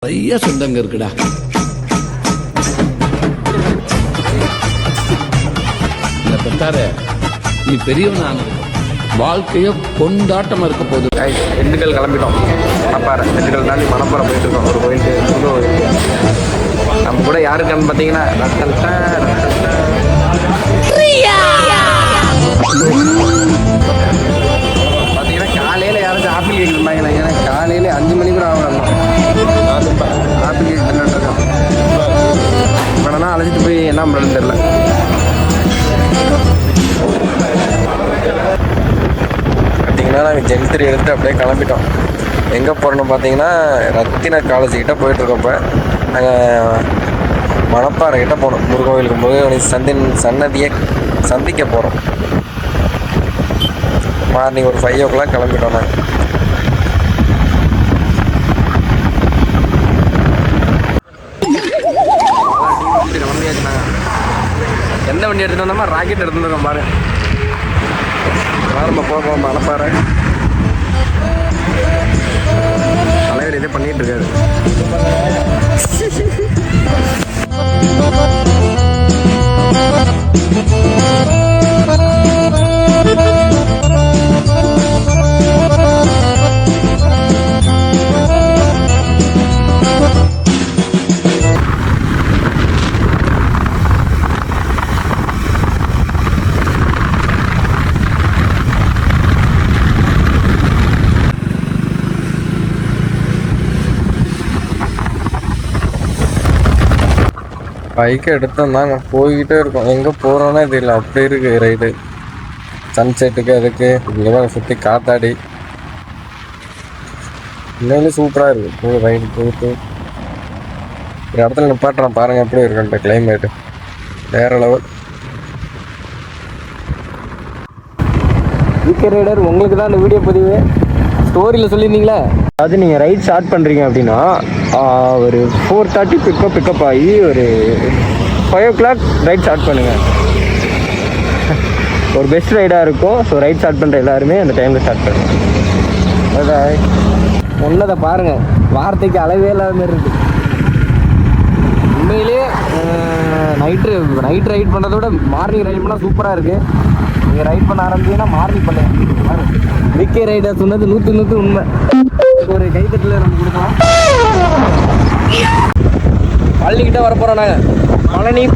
நிறைய சொந்தங்க இருக்குடா. பெத்தாரு நீ பெரியவன் வாழ்க்கைய கொண்டாட்டமா இருக்க போகுது. திண்டுக்கல் கிளம்பிட்டோம். மணப்பாறை திண்டுக்கல் தாண்டி மணப்பாறை போயிட்டு இருக்கோம். ஒரு கோயிலுக்கு புது கோயிலுக்கு. நம்ம கூட யாருக்கான்னு பார்த்தீங்கன்னா பார்த்தீங்கன்னா காலையில் யாராச்சும் ஆப்பிள் கேக் இருந்தாங்க. ஏன்னா காலையில் 5 மணிக்கு ஆகணும். ஆப்பிள் கேக் தின்னுட்டுருக்கோம். வேணா அழைச்சிட்டு போய் என்ன பண்ணுறதுன்னு தெரில. பார்த்தீங்கன்னா நாங்கள் ஜென்த்ரி எடுத்துட்டு அப்படியே கிளம்பிட்டோம். எங்கே போகிறோன்னு பார்த்தீங்கன்னா ரத்தின காலேஜ்கிட்ட போயிட்டுருக்கோம். இப்போ நாங்கள் மணப்பாறை கிட்ட போகணும். முருகோவிலுக்கு முருகன் சன்னதியை சந்திக்க போகிறோம். மார்னிங் ஒரு 5 o'clock கிளம்பிட்டோம். நாங்கள் கிளம்பியாச்சு. நாங்கள் எந்த வண்டி எடுத்துகிட்டு வந்தோமா ராக்கெட் எடுத்துகிட்டு வந்தோம். பாரு நம்ம போகிறோம் மணப்பாறை. தலைவர் இதே பண்ணிட்டு இருக்காரு. பைக்கை எடுத்தோம் தாங்க போய்கிட்டே இருக்கோம். எங்கே போகிறோன்னே தெரியல. அப்படி இருக்குது ரைடு. சன்செட்டுக்கு அதுக்கு இங்கே தான் சுற்றி காத்தாடி இன்னும் சூப்பராக இருக்குது. ரைடு போயிட்டு ஒரு இடத்துல நிப்பாட்டுறோம். பாருங்கள் எப்படி இருக்குன்ட்டு கிளைமேட்டு வேறு லெவல். வீக்கே ரைடர் உங்களுக்கு தான் இந்த வீடியோ பதிவு ஸ்டோரியில் சொல்லியிருந்தீங்களா? அதாவது நீங்கள் ரைட் ஸ்டார்ட் பண்ணுறீங்க அப்படின்னா ஒரு 4:30 பிக்கப் ஆகி ஒரு 5 o'clock ரைட் ஸ்டார்ட் பண்ணுங்கள். ஒரு பெஸ்ட் ரைடாக இருக்கும். ஸோ ரைட் ஸ்டார்ட் பண்ணுற எல்லாருமே அந்த டைமில் ஸ்டார்ட் பண்ணுங்கள். அதான் ஒன்றதை பாருங்கள், வார்த்தைக்கு அளவே இல்லாத மாதிரி இருக்குது. உண்மையிலே நைட் ரைட் பண்ணுறத விட மார்னிங் ரைட் பண்ணால் சூப்பராக இருக்குது. நீங்கள் ரைட் பண்ண ஆரம்பிச்சீங்கன்னா மார்னிங் பண்ணுங்க. விக்கே ரைடர் சொன்னது 100% உண்மை. ஒரு கைத்தட்டில் நம்ம கொடுக்கலாம். பழனிக்கிட்ட வர போகிறோம் நாங்கள்.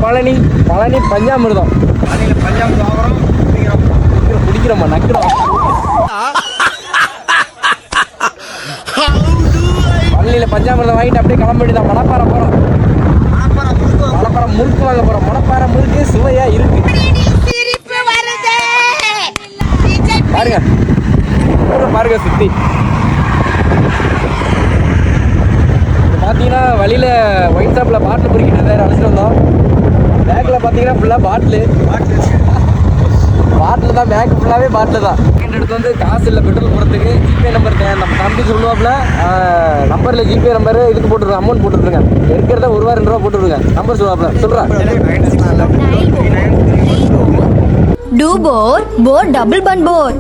பழனி பஞ்சாமிர்தம். பழனியில் பஞ்சாமிர்தம் ஆகிறோம். குடிக்கிறோம்மா நக்கிறோம். பழனியில் பஞ்சாமிர்தம் வாங்கிட்டு அப்படியே கிளம்பிட்டு தான் மணப்பாறை போகிறோம். மணப்பாறை முறுக்கு வாங்க போகிறோம். மணப்பாறை முறுக்கு சுவையாக இருக்கு. பாருங்க சுற்றி பார்த்தீங்கன்னா வழியில் ஒயின் ஷாப்பில் பாட்டில் பொறுக்கிட்டு இருந்தார். அழைச்சிட்டு வந்தோம். பேக்கில் பார்த்தீங்கன்னா ஃபுல்லாக பாட்டில் தான். பேக் ஃபுல்லாகவே பாட்டில் தான். எடுத்து வந்து காசு இல்லை பெட்ரோல் போகிறதுக்கு. ஜிபே நம்பர் நம்ம தம்பி சொல்லுவாப்பில் நம்பரில் ஜிபே நம்பரு இதுக்கு போட்டுருங்க. அமௌண்ட் போட்டுருங்க. இருக்கிறத ₹1 ₹2 போட்டுருங்க. நம்பர் சொல்லுவாப்பில் சொல்கிறேன். Do board double bun board.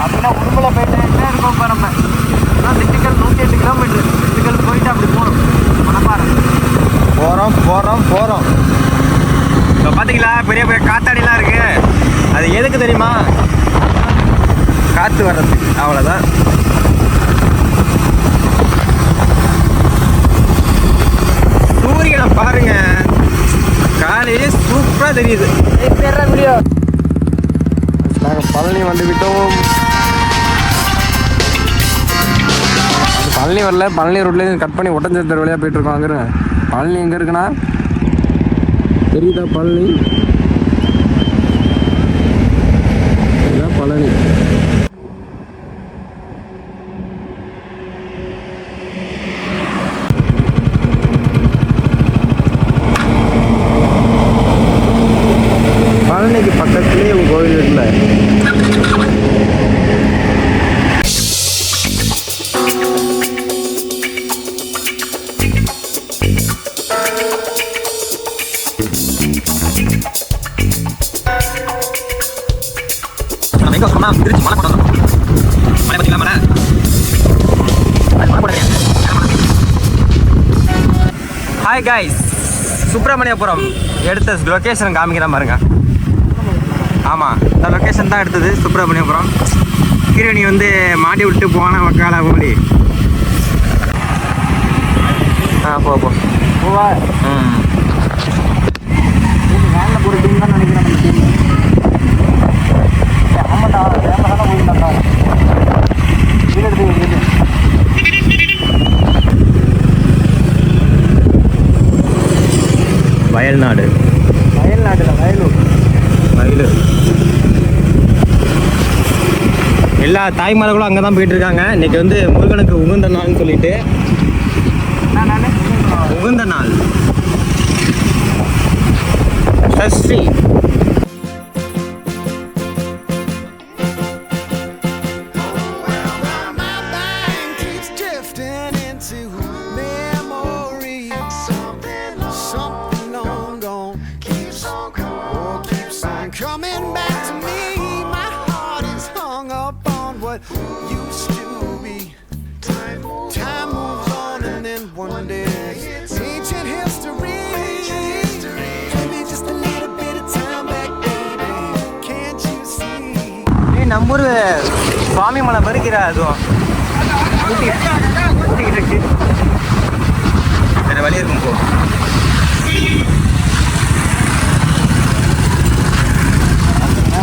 அப்படின்னா உடுமலை போயிட்டே இருக்கோம். இப்போ நம்ம திண்டுக்கல் 108 கிலோமீட்டர். திண்டுக்கல் போயிட்டு அப்படி போகணும். மணப்பாறை போகிறோம். இப்போ பார்த்தீங்களா பெரிய காத்தாடிலாம் இருக்குது. அது எதுக்கு தெரியுமா? காற்று வர்றது, அவ்வளோதான். சூரியனை பாருங்க, காலையிலே சூப்பராக தெரியுது. வீடியோ நாங்கள் பழனி வந்துவிட்டோம். பழனி வரல, பழனி ரோட்லேருந்து கட் பண்ணி ஒட்டஞ்சத்திர வழியாக போயிட்டுருக்கோம். அங்கே பழனி எங்கே இருக்குன்னா தெரியுதா? பழனி பழனி பழனிக்கு பக்கத்துலேயே ஒரு கோவில் இருக்குல்ல. நம்ம எங்கே வரோம்னா திருச்சி மலை போட்டோம். மலை பார்த்தீங்களா? மலை ஹாய் காய்ஸ், சுப்பிரமணியபுரம் எடுத்த லொக்கேஷன் காமிக்கிறேன் பாருங்க. ஆமாம், இந்த லொக்கேஷன் தான் எடுத்தது சுப்பிரமணியபுரம். கிருவணி வந்து மாட்டி விட்டு போன மக்கால ஓடி போ போவா. வேனில் போகிற டீம் தான் நினைக்கிறேன். நம்ம டீம் ஆமாட்டா, வேண்டாம் போயிருந்தாண்டா. வயல்நாடு வயலூர் எல்லா தாய்மார்களும் அங்கே தான் போயிட்டுருக்காங்க. இன்றைக்கி வந்து முருகனுக்கு உகந்த நாள்னு சொல்லிட்டு உகந்த நாள் Sashti. Coming back to me, my heart is hung up on what used to be. Time moves on and then one day ancient history. Give me just a little bit of time back, baby. Can't you see? நம்பூர் சுவாமி மலை பறிக்கிற அதுவும் இருக்கு. வேறு வழி இருக்கும் போ.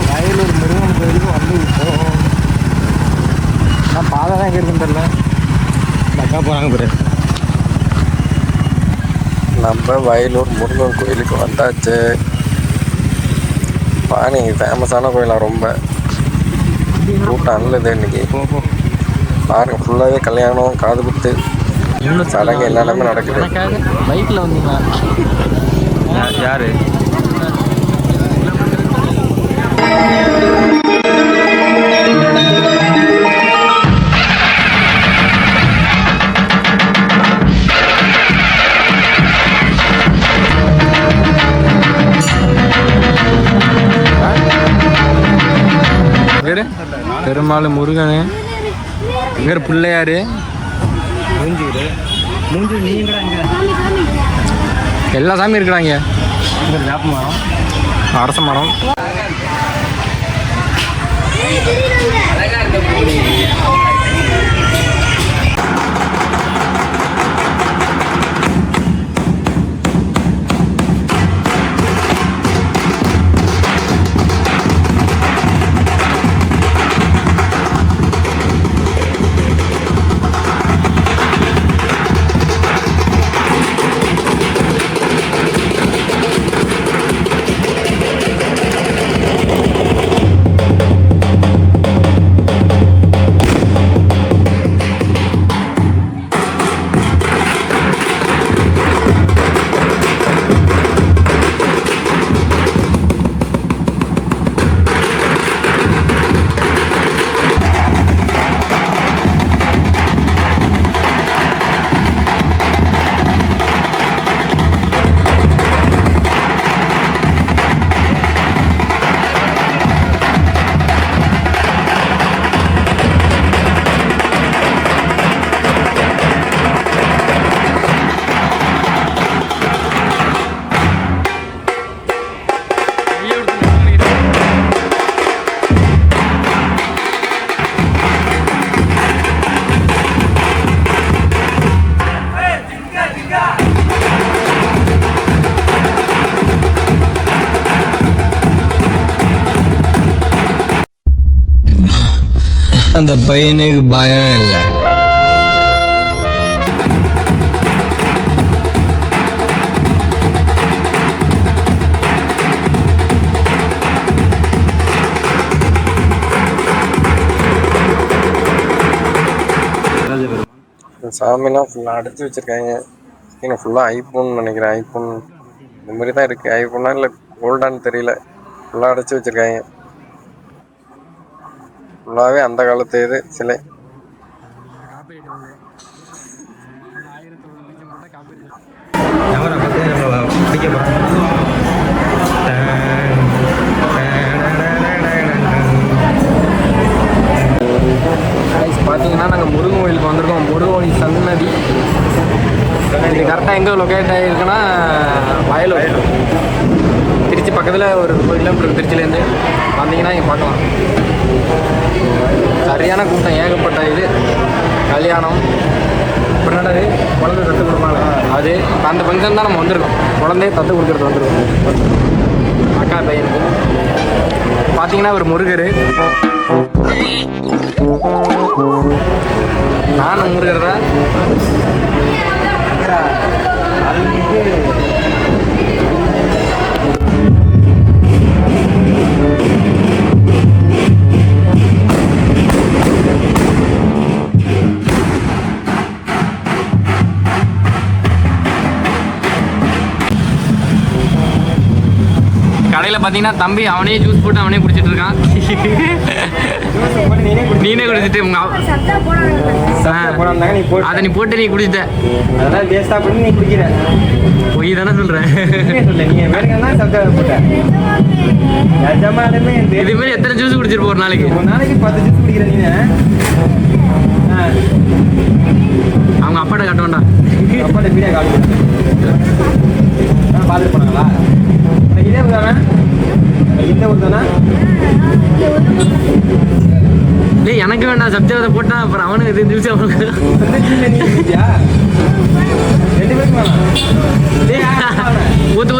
வயலூர் முருகன் கோயிலுக்கு வந்து விட்டோம். நான் பாதை தான் எங்கே இருக்குன்னு தெரியல. அக்கா போகிறாங்க பேர். நம்ம வயலூர் முருகன் கோயிலுக்கு வந்தாச்சு. பானி ஃபேமஸான கோயிலாக ரொம்ப கூட்டம் நல்லது இன்னைக்கு. பாருங்க, ஃபுல்லாகவே கல்யாணம், காது குத்து, சடங்கு எல்லாமே நடக்குது. பைக்கில் வந்தீங்களா? யாரு? பெருமாள் முருகன், எங்க பிள்ளையாரு, எல்லா சாமியும் இருக்கிறாங்க. வேப்ப மரம், அரச மரம். அந்த பையனுக்கு பயம் இல்லை. சாமிலாம் ஃபுல்லாக அடைச்சி வச்சுருக்காங்க. இன்னும் ஃபுல்லாக ஐஃபோன் நினைக்கிறேன். ஐஃபோன் இந்த மாதிரி தான் இருக்குது. ஐஃபோனா இல்லை கோல்டான்னு தெரியல. ஃபுல்லாக அடைச்சி வச்சுருக்காங்க. ஃபுல்லாகவே அந்த காலத்து இது சிலை. கேமரா பார்த்து நம்ம பிடிக்க போகிறோம். பார்த்தீங்கன்னா நாங்கள் முருகன் கோயிலுக்கு வந்திருக்கோம். முருகன் கோயில் சன்னதி இது கரெக்டாக எங்கே லொக்கேட் ஆகிருக்குன்னா வயலூர், திருச்சி பக்கத்தில் ஒரு 1 கிலோமீட்டர். திருச்சிலேருந்து வந்தீங்கன்னா இங்கே பார்க்கலாம். சரியான கூட்டம், ஏகப்பட்ட இது கல்யாணம். அப்புறம் என்னது குழந்தை தத்து கொடுப்பாங்க, அது அந்த ஃபங்க்ஷன் தான் நம்ம வந்திருக்கோம். குழந்தைய தத்து கொடுக்குறது வந்திருக்கோம் அக்கா பையனுக்கு. பார்த்தீங்கன்னா ஒரு முருகர், நானும் முருகர் தான். கடையில் பார்த்தீங்கன்னா தம்பி அவனே ஜூஸ் போட்டு அவனே குடிச்சிட்டு இருக்கான். நீனே குடிச்சிட்டு அதை நீ போட்டு நீ குடிச்சிட்ட, அதெல்லாம் வேஸ்டா பண்ணி நீ குடிக்கிற. பொய் தானே சொல்றேன். இது மாதிரி எத்தனை ஜூஸ் குடிச்சிருப்போம் ஒரு நாளைக்கு? 10 ஜூஸ் குடிக்கிற நீ. அவங்க அப்பாட்ட காட்ட வேண்டாம், அப்பாட்ட வீடியோ காட்டு பார்த்துட்டு போனாங்களா? இதே ஊர் தானே? இந்த ஊர் தானே? இல்லை எனக்கு வேண்டாம், சப்ஜாவை போட்டா அப்புறம் அவனுக்கு 2 நிமிஷம் அவனுக்கு 2 பேருக்கு வேணாம். ஊத்து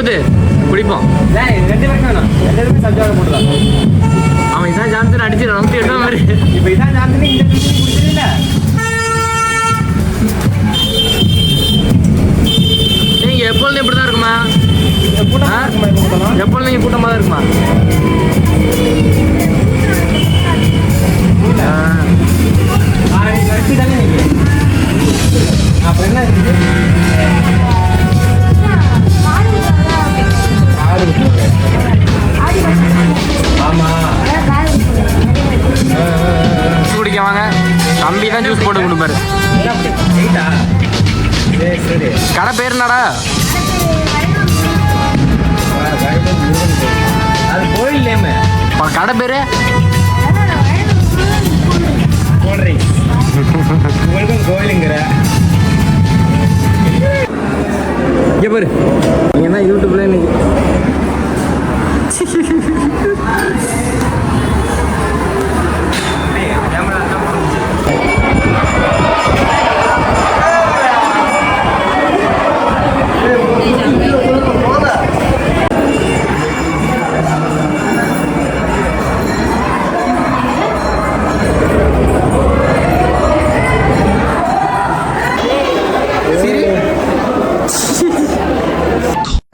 குடிப்போம். 2 பேருக்கு வேணாம், 2 பேருக்கு சப்ஜாவை போட்டுதான். அவன் இதான் ஜான்சன் அடிச்சு நமக்கு எட்ட மாதிரி. இப்போ இதான் ஜான்சன் இந்த குடிச்சிருந்தா நீங்க எப்பொழுதும் இப்படி தான் இருக்குமா? எப்பொழுதும் நீங்க கூட்டமாக தான் இருக்குமா? அப்புறம் என்ன ஜூஸ் குடிக்க வாங்க. தம்பி தான் ஜூஸ் போட்டு கொடுப்பாரு. கடை பேர் என்னடா? அது கோயில் நேம். கடை பேரு கோயிலுங்கிற. இங்கே பாரு, நீ என்ன யூடியூப்ல இன்னைக்கு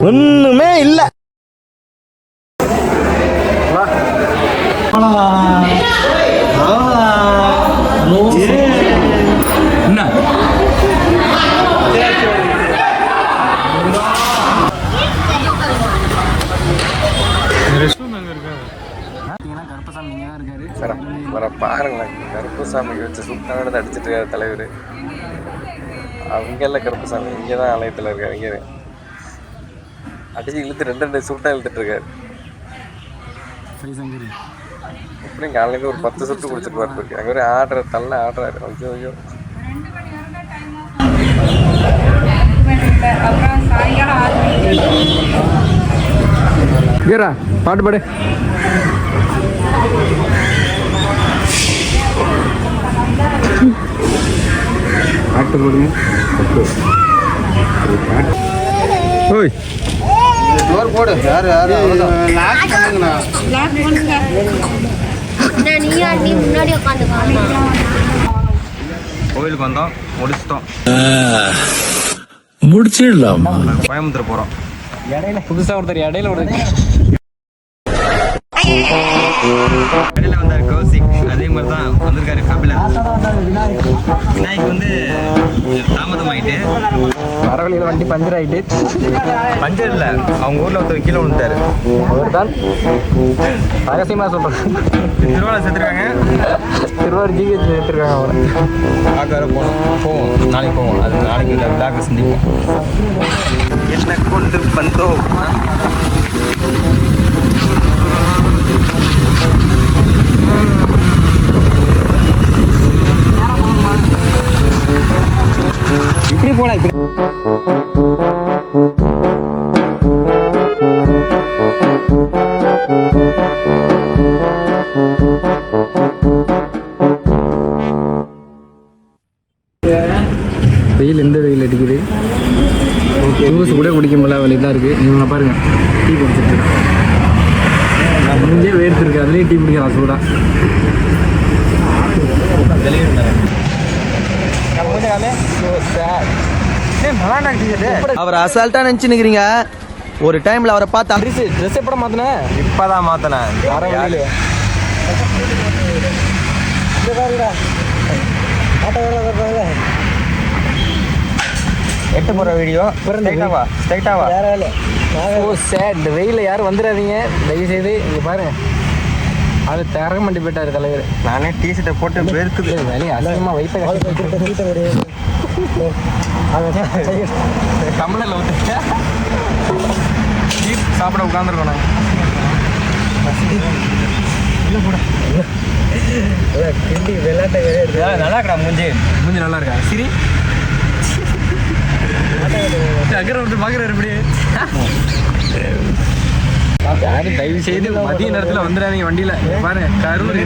ஒண்ணுமே இல்ல. என்ன கருப்பசாமி இங்கே தான் இருக்காரு. வர பாருங்களேன், கருப்பசாமிக்கு வச்சு சுத்தானது அடிச்சுட்டு இருக்காரு தலைவர். அவங்க எல்லாம் கருப்பசாமி இங்கே தான் ஆலயத்தில் இருக்காரு. இங்கே அடிச்சு இழுத்து 2 சுட்டாக இழுத்துட்டு இருக்காரு. எப்படியும் காலையில ஒரு 10 சுட்டு குடிச்சிட்டு வரப்போருக்கு. அங்கே ஒரு ஆடுறாரு. ஐயோ ஐயோ. பாட்டு பாடு. பாட்டு போடுங்க. ஓய் டோர் போடு. யாரு லாக் பண்ணுங்கண்ணா. நீ முன்னாடி உட்காந்துக்கோ. கோயிலுக்கு வந்தோம், முடிச்சிட்டோம். முடிச்சிடலாமா? கோயம்புத்தூர் போகிறோம். இடையில புதுசாக ஒருத்தர் இடையில ஒரு கடையில் வந்தார் கௌசிக், அதே மாதிரி தான் வந்திருக்காரு கபிலர். விநாயக் வந்து தாமதமாயிட்டு வர வழியில் வண்டி பஞ்சர் ஆகிட்டு. பஞ்சர் இல்லை, அவங்க ஊரில் ஒருத்தர் கீழே விழுந்தாரு. அவர் தான் ரகசியமாக சொல்கிறேன். திருவாரூர் சேர்த்துருக்காங்க, திருவாரூர் ஜிஹெச் சேர்த்துருக்காங்க. அவரை பார்க்க வர போவோம், நாளைக்கு போவோம். அது நாளைக்கு டாக்டர் சந்திப்போம். என்ன கொண்டு வந்தோம். இப்படி போலாம், இப்படி வெயில் எந்த வெயில் அடிக்குது. ஜூஸ் கூட குடிக்க முடியல, வழிதான் இருக்குது. இவங்க பாருங்க டீ குடிச்சிட்டு முடிஞ்சே வேர்த்துருக்கு, அதுலேயும் டீ குடிக்கலாம் சூடாக. அவர் அசால்ட்டா நினைச்சுக்கிறீங்க. ஒரு டைம்ல அவரை பார்த்தா ட்ரெஸ் எப்பட மாத்தினேன், இப்பதான் மாத்தினேன். எட்டு போற வீடியோ ஸ்ட்ரைட்டாவா வேற வேலை. ஓ சார், இந்த வெயிலில் யாரும் வந்துடாதீங்க தயவுசெய்து. இங்கே பாருங்க, அது தர மண்டி போயிட்டாரு தலைவர். நானே டிஷர்ட்டை போட்டு பெருக்குது. வேலையை அதிகமாக வைத்த தமிழில் வந்து சாப்பிட உட்காந்துருக்கோம். கிண்டி விளையாட்ட நல்லா இருக்கா மூஞ்சி நல்லா இருக்கா சரி. பார்க்குறாரு இப்படி. யாரும் தயவு செய்து மதிய நேரத்தில் வந்துடாதீங்க வண்டியில். பாருங்க கரூர்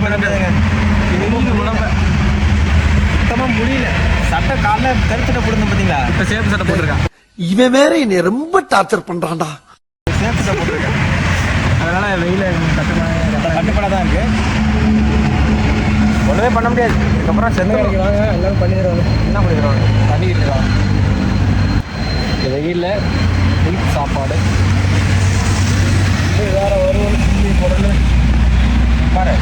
சுத்தமாக முடியல. சட்டை காலைல கருத்துட்ட போடுங்க பார்த்தீங்களா, இப்போ சேப்பு சட்டை போட்டிருக்கான். இவன் வேற என்னை ரொம்ப டார்ச்சர் பண்றான்டா. சேப்பு சட்டை போட்டிருக்கேன். அதனால வெயில கட்டுப்படாக தான் இருக்கு. ஒன்றுமே பண்ண முடியாது. இதுக்கப்புறம் சென்னை வாங்க, எல்லாரும் பண்ணிடுவாங்க. என்ன பண்ணிடுவாங்க, பண்ணிக்கிட்டு இருக்காங்க. இந்த வெயிலில் புளிப்பு சாப்பாடு வேற வருவோம் பொருள் பாரு.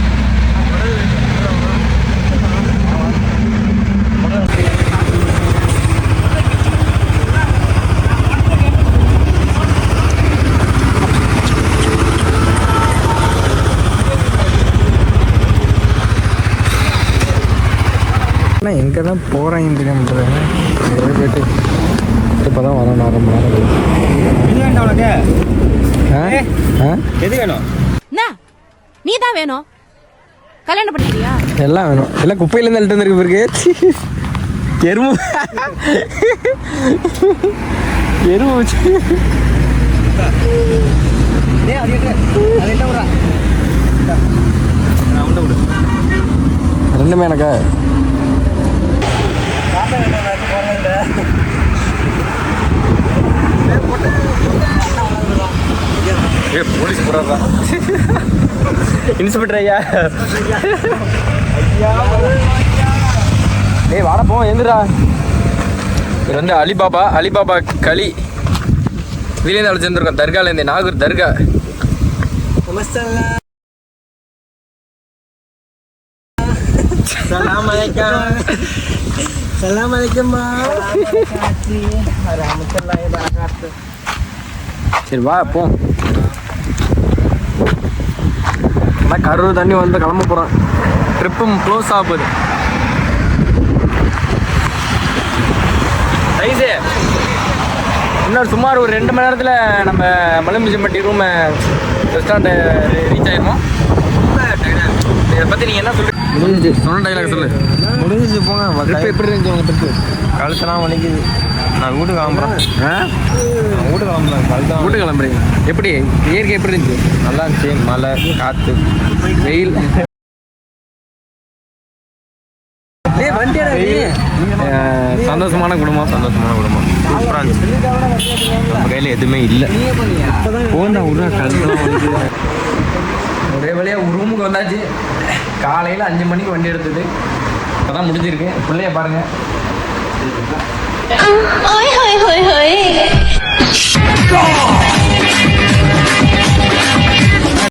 ஆனால் எங்கே தான் போகிறாங்கன்னு தெரியாம போயிட்டு இப்போ தான் வரணும். ரொம்ப நேரம் இது வேண்டாம் உனக்கு. எது வேணும்? நீ தான் வேணும். கல்யாணம் பண்ணிக்கிறியா? எல்லாம் வேணும். எல்லாம் குப்பையிலேருந்து அழுட்டு வந்துருக்கு பிறகு எருமை எருமை வச்சு ரெண்டுமே எனக்கா போலீஸ் போடுறதா இன்ஸ்பெக்டர் ஐயா. ஏய் வாட போ, எந்திரா. இது வந்து அலிபாபா களி. இதுலேருந்து அழைச்சிருந்துருக்கோம், தர்காலேருந்து, நாகூர் தர்கா. சலாம் அலைக்கும். சரி வா போ. ஆனால் கரூர் தண்ணி வந்து கிளம்ப போகிறோம். ட்ரிப்பும் க்ளோஸ் ஆக போகுது. சைஸு இன்னொரு சுமார் ஒரு 2 மணி நேரத்தில் நம்ம மலுமிச்சம்பட்டி ரூமை ரெஸ்டாரண்ட்டை ரீச் ஆகிருமோ. இதை பற்றி நீங்கள் என்ன சொல்லுங்கள்? முடிஞ்சிச்சு. சொன்ன டைலாக் சொல்லு. முடிஞ்சிச்சு போங்க. ட்ரிப்பு எப்படி இருந்துச்சு உங்கள் ட்ரிப்பு? கழுத்தெல்லாம் வலிக்குது. நான் வீட்டுக்கு கிளம்புறேன். வீட்டுக்கு கிளம்புறேன். கழுத்தான். வீட்டுக்கு கிளம்புறீங்க? எப்படி இயற்கை எப்படி இருந்துச்சு? நல்லா இருந்துச்சு. மழை, காற்று, வெயில். சந்தோஷமான குடும்பம். சூப்பராக இருந்துச்சு. நம்ம கையில் எதுவுமே இல்லை. போண்டா விட்றா, கழுத்தெல்லாம் ஒரே வழியாக ரூமுக்கு வந்தாச்சு. காலையில் 5 மணிக்கு வண்டி எடுத்தது. இப்போ தான் முடிஞ்சிருக்கு. பிள்ளைய பாருங்கள். Ôi hơi hơi hơi